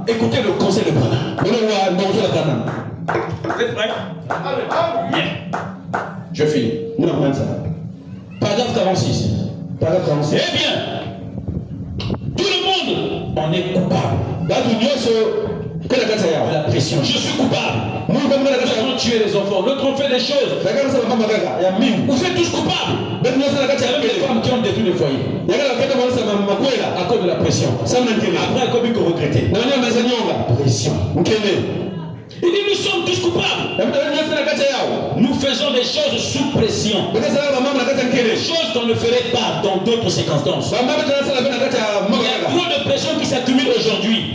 Écoutez le conseil de Branham. Vous êtes prêts? Bien. Je finis. Paragraphe 46. Eh bien, tout le monde en est coupable. De la pression. Je suis coupable. Nous avons tué les enfants. L'autre on fait des choses. Vous êtes tous coupables. Même les femmes qui ont détruit le foyer. À cause de la pression. Après, comme il faut regretter. Pression. Il dit nous sommes tous coupables. Nous faisons des choses sous pression. Des choses qu'on ne ferait pas dans d'autres circonstances. Il y a trop de pression qui s'accumule aujourd'hui.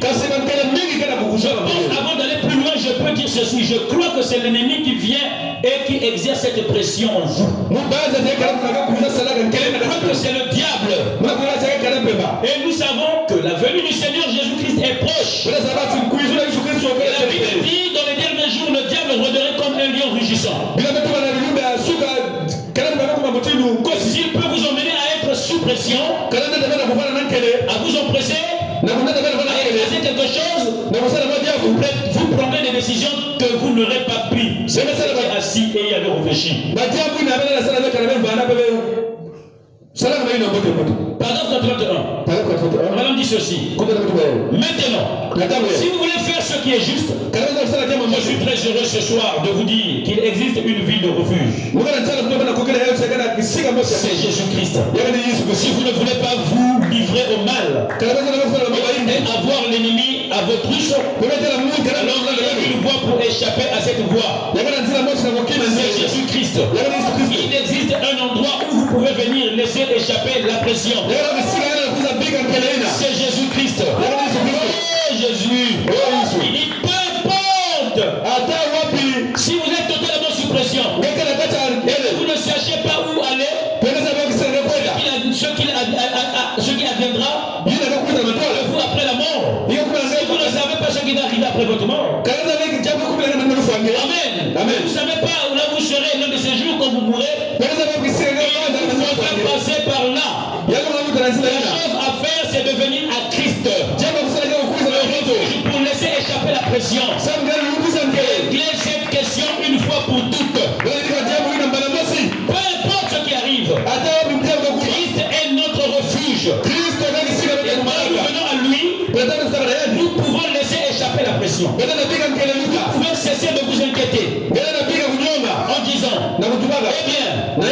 Avant d'aller plus loin, je peux dire ceci. Je crois que c'est l'ennemi qui vient et qui exerce cette pression en vous. Je crois que c'est le diable. Et nous savons que la venue du Seigneur Jésus-Christ est proche. Et la Bible dit dans les derniers jours, le diable rôderait comme un lion rugissant. S'il peut vous emmener à être sous pression, à vous empresser, à écraser quelque chose, vous prendrez des décisions que vous n'aurez pas prises. Vous êtes assis et y avez réfléchi. Paragraphe 31. Madame dit ceci. Maintenant, si vous voulez faire ce qui est juste, je suis très heureux ce soir de vous dire qu'il existe une ville de refuge. C'est Jésus-Christ. Si vous ne voulez pas vous livrer au mal et avoir l'ennemi à votre trousse, alors il y a une voie pour échapper à cette voie. C'est Jésus-Christ. Il existe un endroit où vous pouvez venir laisser échapper la pression. C'est Jésus-Christ. Oh Jésus. Il dit peu importe. Si vous êtes totalement sous pression, vous ne sachez pas où aller, ce qui adviendra de vous après la mort. Si vous ne savez pas ce qui va arriver après votre mort. Amen. Vous ne savez pas où là vous serez l'un de ces jours quand vous mourrez. Il faut passer par là. La chose à faire, c'est de venir à Christ. Pour laisser échapper la pression. Régler cette question une fois pour toutes. Peu importe ce qui arrive. Christ est notre refuge. Et quand nous venons à lui, nous pouvons laisser échapper la pression. Vous pouvez cesser de vous inquiéter. En disant, eh bien,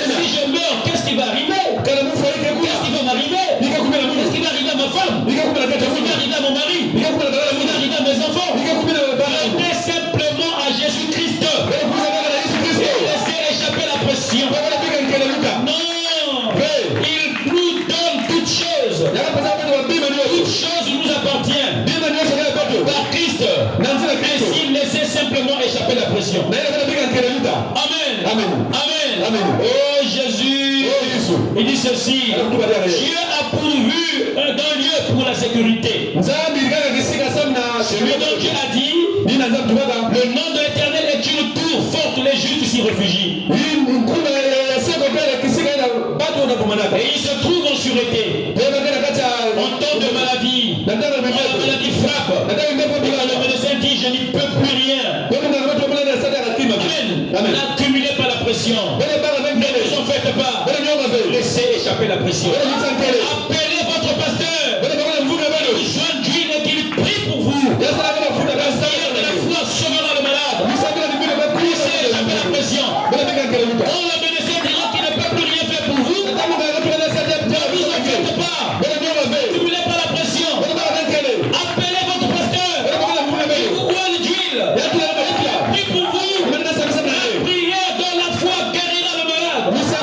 si je meurs, qu'est-ce qui va arriver? Qu'est-ce qui va m'arriver? Qu'est-ce qui va arriver à ma femme? Qu'est-ce qui va arriver à mon mari? Qu'est-ce qui va arriver à mes enfants? Venez simplement à Jésus-Christ. Laissez échapper la pression. Non, il nous donne toutes choses. Toutes choses nous appartiennent. Par Christ. Ainsi, laissez simplement échapper la pression. Amen. Amen. Oh Jésus. Il dit ceci. Dieu a pourvu un lieu pour la sécurité. Celui dont Dieu a dit, le nom de l'Éternel est une tour forte, les justes s'y réfugient. Et il se trouve en sûreté. En temps de maladie, quand la maladie frappe, le médecin dit je n'y peux plus rien. Amen. N'accumulez pas la pression. Ne vous en faites pas. Laissez échapper la pression. Appelez votre pasteur. Joignez-le qu'il prie pour vous. La prière de la foi sauvera le malade. Laissez échapper la pression. Quand le médecin dira qu'il ne peut plus rien faire pour vous, ne vous en faites pas. N'accumulez pas la pression. Appelez votre pasteur. Ou l'huile. Prie pour vous. La prière dans la foi guérira le malade. Laissez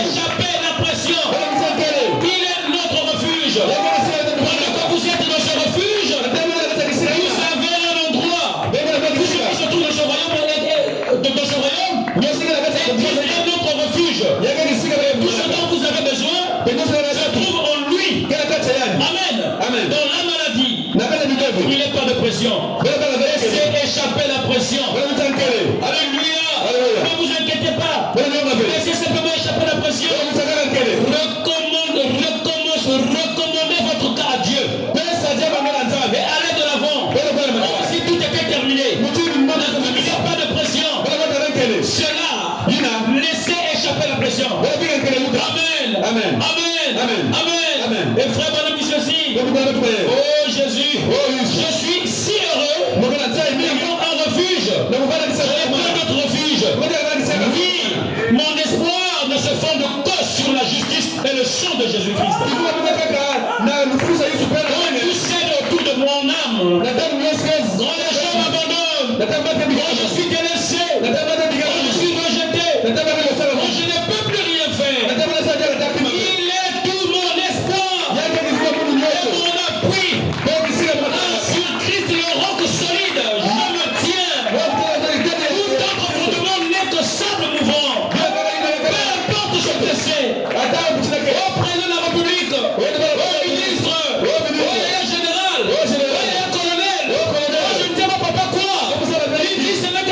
échapper la pression. Il est notre refuge. Pendant que vous êtes dans ce refuge, vous avez un endroit. Tout ce qui se trouve dans ce royaume est un autre refuge. Tout ce dont vous avez besoin se trouve en lui. Amen. Dans la maladie, il n'est pas de pression. Laissez échapper la pression. Alléluia. Ne vous inquiétez pas. Laissez simplement échapper la pression. Recommence Amen. Amen. Et frère, madame, dit ceci. Oh Jésus, je suis si heureux d'avoir un refuge. Je n'ai pas d'autre refuge. Oui, mon espoir ne se fonde que sur la justice et le sang de Jésus-Christ. Quand tout cède autour de mon âme, quand les gens m'abandonnent, quand je suis délaissé, quand je suis rejeté, quand je ne peux plus rien faire, il est tout mon espoir et mon appui. Sur Christ le roc solide, je me tiens. Tout autre fondement n'est que sable mouvant. Peu importe ce que c'est. Au président de la République, au ministre, au général, au colonel, je ne sais pas quoi. Il dit ce n'est que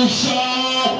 Chante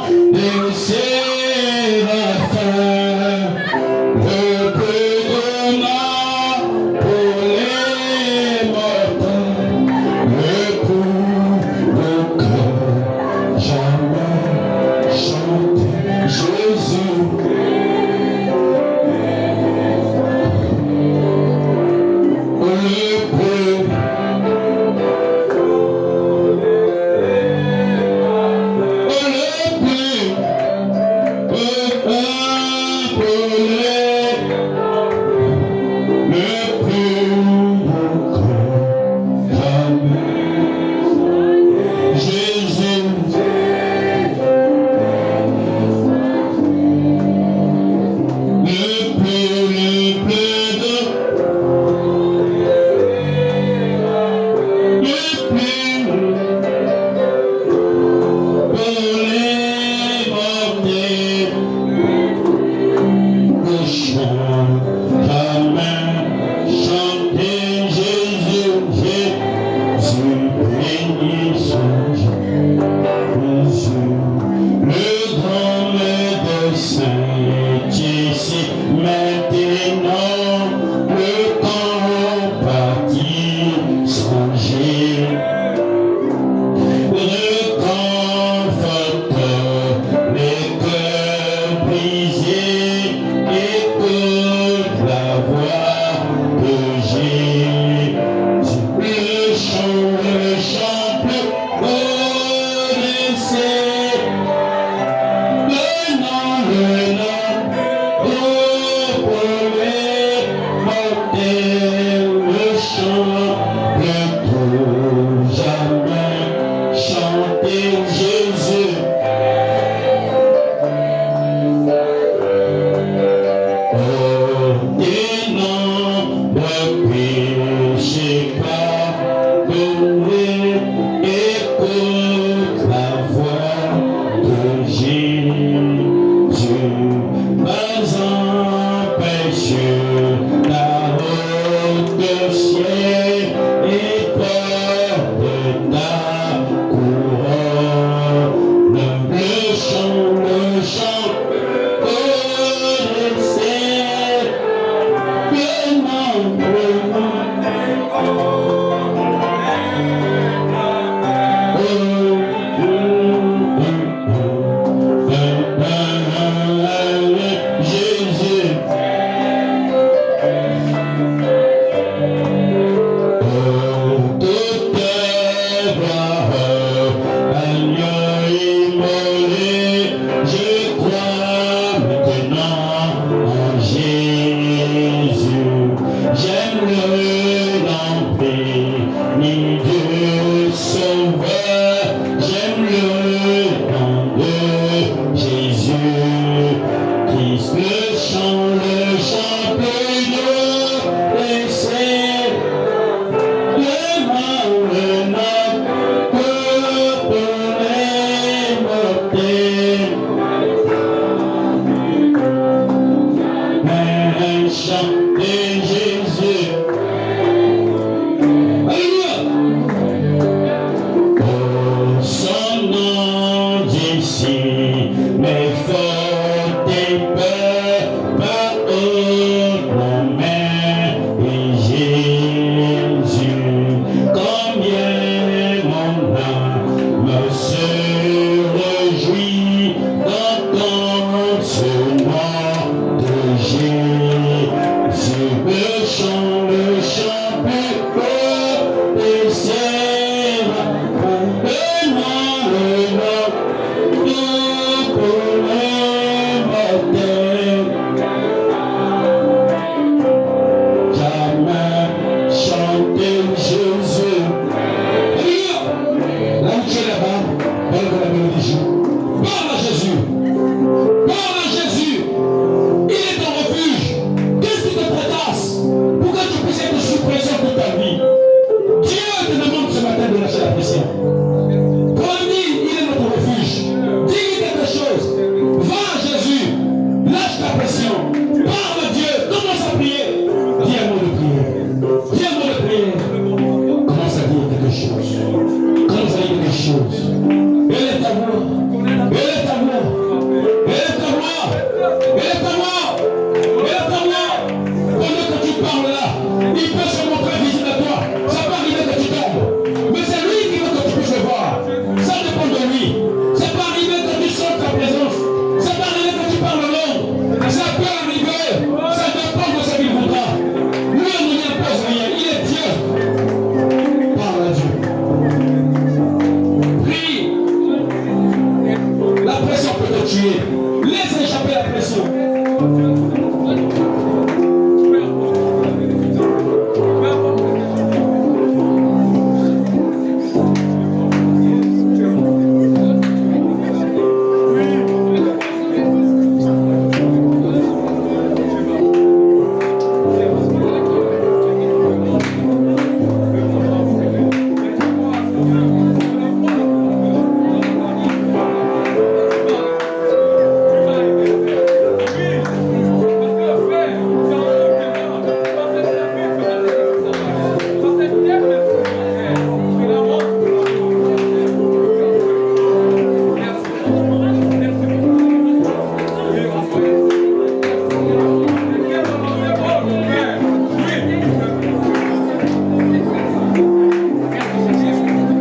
Parle à Jésus. Parle à Jésus. Il est ton refuge. Qu'est-ce qui te tracasse? Pourquoi tu puisses être sous pression toute ta vie? Dieu te demande ce matin de lâcher la pression. Dis, il est notre refuge. Dis quelque chose. Va à Jésus. Lâche ta pression. Parle à Dieu. Commence à prier. Dis un mot de prière. Dis un mot de prière. Commence à dire quelque chose. Commence à dire quelque chose.